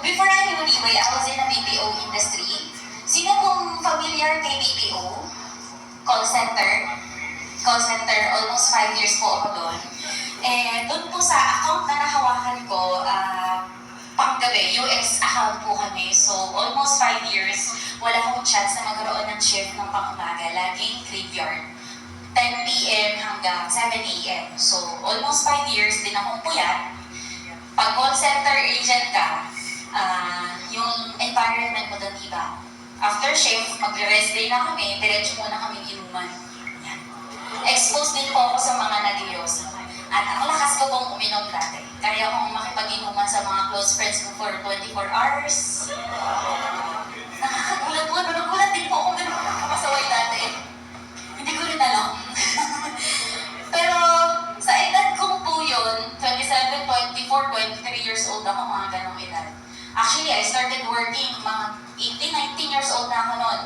before I knew Liway, I was in a BPO industry. Sino pong familiar kay BPO? Call center. Call center, almost 5 years po ako doon. And doon po sa account na nahawakan ko, panggabi, US account po kami. So, almost 5 years, wala akong chance na magkaroon ng shift ng pangumaga. Laging graveyard. 10 p.m. hanggang 7 a.m. So, almost 5 years din akong puyat. Pag call center agent ka, yung environment mo doon iba. After shift, magre-rest day na kami, diretso muna kami inuman. Yan. Exposed din po ako sa mga nag-ios. At ang lakas ko pong uminom dati. Kaya akong makipag-inuman sa mga close friends ko for 24 hours. Nagulat din po akong ganun kapasaway dati. Hindi ko rin alam. Pero sa edad kong po yun, 27, 24, 23 years old ako, mga ganong edad. Actually, I started working, mga 18, 19 years old na ako noon.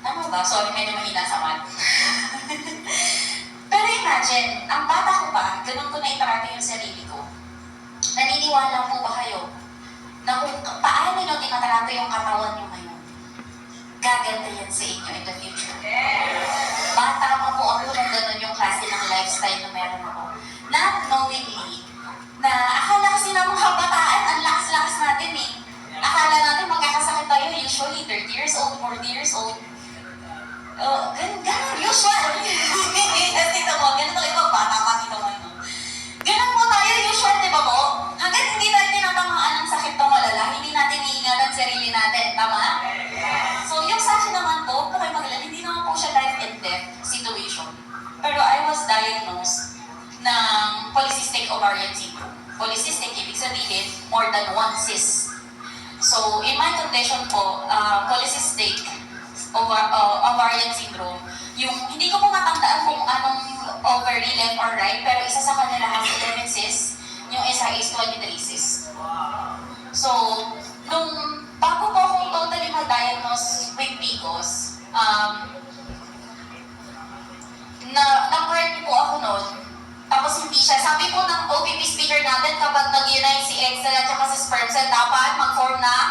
Tama ba? Sorry, medyo mahina sa math. Pero imagine, ang bata ko pa, ganun ko na itarate yung sarili ko. Naniniwala po ba kayo na kung paano nyo tinatarate yung katawan nyo ngayon, gaganda yan sa inyo in the future. Bata pa po ako nung ganun yung klase ng lifestyle na meron ako. Not knowingly, na akala kasi na mga kabataan, ang lakas-lakas natin eh. Akala natin magkakasakit tayo usually 30 years old, 40 years old. Ganun usual. Tito mo, ganun ito ibang bata pa, tito mo. Ganun po tayo usual, di ba po? Hanggang hindi tayo tinatamaan ng sakit to malala, hindi natin iingatan sarili natin, tama? So yung sa akin naman po, kung kayo magalan, hindi naman po siya life and death situation. Pero I was diagnosed ng polycystic ovarian syndrome. Polycystic, ibig sabihin, more than one cyst. So, in my condition po, polycystic ovarian syndrome, yung hindi ko po matandaan kung anong ovary, left or right, pero isa sa kanila has 11 cysts, yung isa is 23 cysts. So, nung bago po akong totally ma-diagnose with PCOS, na-pregnant po ako noon, tapos hindi siya. Sabi po ng OPP speaker natin, kapag nag-unite si egg cell at saka si sperm cell, dapat mag-form ng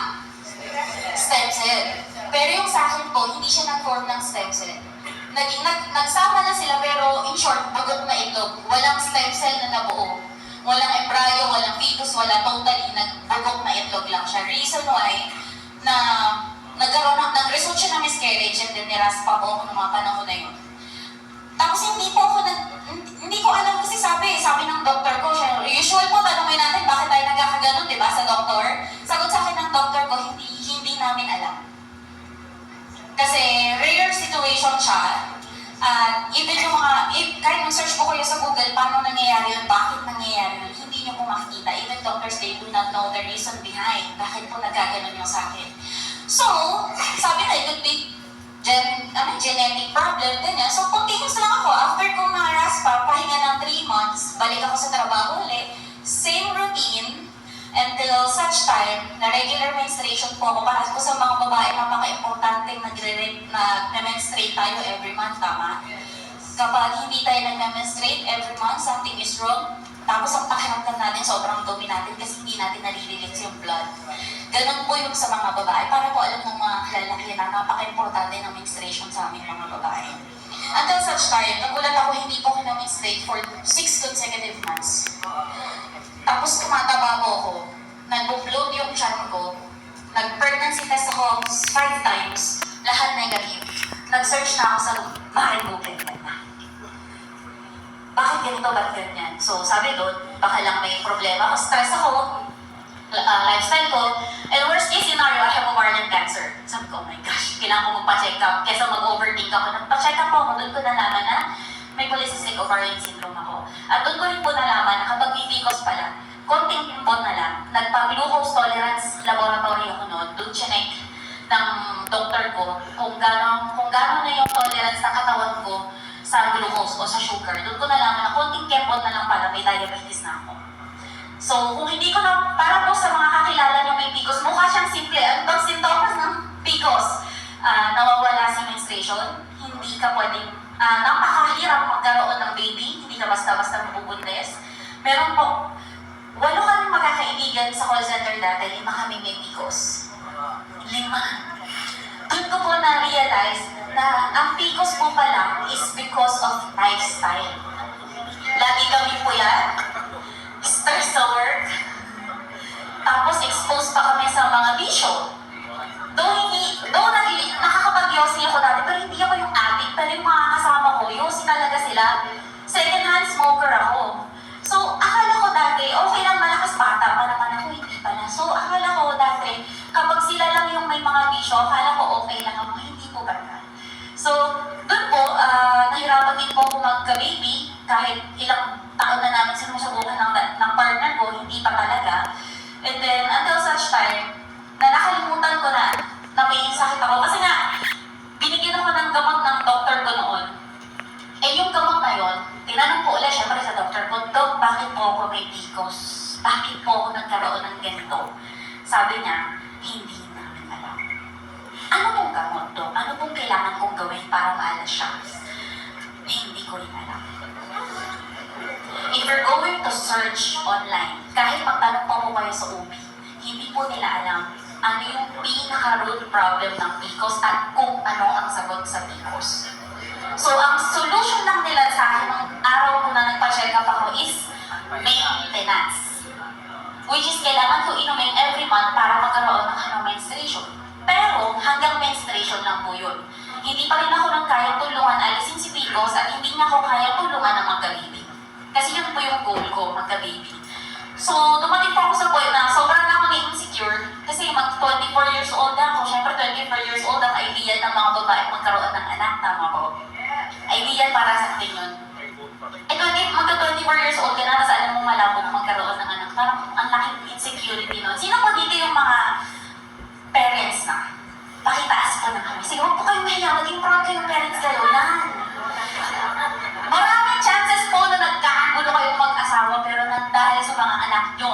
stem cell. Pero yung sa akin po, hindi siya nag-form ng stem cell. Nagsama na sila pero in short, bagot na itlog. Walang stem cell na nabuo. Walang embryo, walang fetus, wala totally, nagbagok na itlog lang siya. Reason why, na nag-result siya na miscarriage and then niraspa po ako ng mga panahon na yun. Tapos hindi ko alam kasi sabi ng doktor ko, usual po tanongin natin bakit tayo nagkakaganon, di ba, sa doktor? Sagot sa akin ng doktor ko, hindi namin alam. Kasi rare situation siya, at even yung kahit mag-search po kayo sa Google, paano nangyayari yun, bakit nangyayari yun, hindi nyo po makikita. Even doctors, they do not know the reason behind, bakit po nagkaganon yung sa akin. So, sabi na, it could be genetic problem, ganyan. So, continuous lang ako. After kong ma-raspa, pahinga ng 3 months, balik ako sa trabaho ulit, same routine, until such time na regular menstruation po ako. Para po sa mga babae, napaka-importante nag-menstruate tayo every month, tama? Kapag hindi tayo nag-menstruate every month, something is wrong. Tapos ang pakiramdam natin, sobrang dumi natin kasi hindi natin nalililits yung blood. Ganun po yung sa mga babae. Para po alam ng mga lalaki na napaka-importante ng menstruation sa aming mga babae. Until such time, nagulat ako hindi po kina-menstruate for 6 consecutive months. Tapos tumataba po ako. Nag-bloat yung tiyan ko. Nag-pregnancy test ako 5 times. Lahat negative. Nag-search na ako sa Google. Bakit ganito, ba't ganyan? So sabi doon, baka lang may problema. Stress ako, lifestyle ko, and worst case scenario, I have ovarian cancer. Sabi ko, oh my gosh, kailangan ko magpa-check up. Kesa mag-overthink ako, nagpa-check up ako, doon ko nalaman na may polycystic ovarian syndrome ako. At doon ko rin po nalaman na kapag may PCOS pala, konting pimpot na lang, nagpa-glucose tolerance laboratory ako noon, doon chinek ng doktor ko kung gano'n na yung tolerance ng katawan ko sa glucose o sa sugar. Doon ko nalaman na konting kempot na lang pala, may diabetes na ako. So, kung hindi ko na, para po sa mga kakilala nyo may PCOS, mukha siyang simple. Ang sintomas ng PCOS, nawawala si menstruation, hindi ka pwedeng, napakahirap magkaroon ng baby, hindi ka basta-basta mabubundes. Meron po, 8 kami magkakaibigan sa call center dati, 5 kami may PCOS. 5. Doon ko po na-realize na ang PCOS po pala is because of lifestyle. Lagi kami po yan, stress sa work, tapos exposed pa kami sa mga bisyo. Though nakakapag-yosi ako dati, pero hindi ako yung addict, pero yung mga kasama ko, yosi talaga sila. Second-hand smoker ako. So, akala ko dati, okay lang, malakas bata pa naman ako, hindi pala. So, akala ko dati, kapag sila lang yung may mga bisyo, akala ko okay lang ako, hindi po ganun. So, doon po, nahirapan din po ako magka-baby, kahit ilang taon na namin sinusubukan ng partner ko, hindi pa talaga. And then, until such time, na nakalimutan ko na may sakit ako. Kasi nga, binigyan ako ng gamot ng doktor ko noon. Eh, yung gamot na yun, tinanong ko ulit syempre sa doktor ko, Dok, bakit po ako may PCOS? Bakit po ako nagkaroon ng ganito? Sabi niya, hindi namin alam. Ano pong gamot, Dok? Ano pong kailangan kong gawin para maalas siya? Hindi ko rin alam. If you're going to search online, kahit magtanong pa mo kayo sa OB, hindi po nila alam ano yung pinaka-root problem ng PCOS at kung ano ang sagot sa PCOS. So, ang solution lang nila sa akin ng araw ko na nagpa-check up ako is maintenance. Which is kailangan ko inumin every month para magkaroon ng menstruation. Pero hanggang menstruation lang po yun. Hindi pa rin ako nang kaya tulungan alisin si PCOS at hindi niya ako kaya tulungan ng magka-baby. Kasi yun po yung goal ko, magka-baby. So, dumating po ako sa point na sobrang na ako na-insecure kasi mag-24 years old na ako. Siyempre, 24 years old ang ideal ng mga babae magkaroon ng anak. Tama po. Ideal para sa atin yun. Eh, magka-24 years old ka na, tapos alam mo malabo magkaroon ng anak. Parang ang laking insecurity nun. Sino po dito yung mga parents na? Pakitaas po na kami. Sige, huwag po kayong mahiya. Maging proud kayong parents kayo. Yan. Maraming chances po na nagkakagulo kayong mag-asawa pero dahil sa mga anak nyo,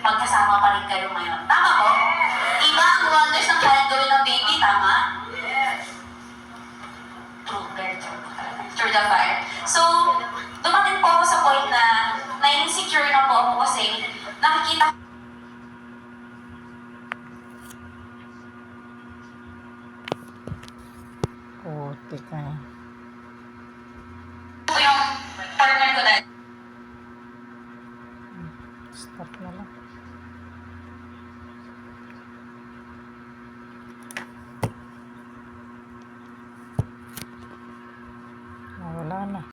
magkasama pa rin kayo ngayon. Tama po? Iba ang wonders ng kayang gawin ng baby, tama? True, very true. Through the fire. So, dumating po ako sa point na na-insecure na po ako kasi nakikita Putik na.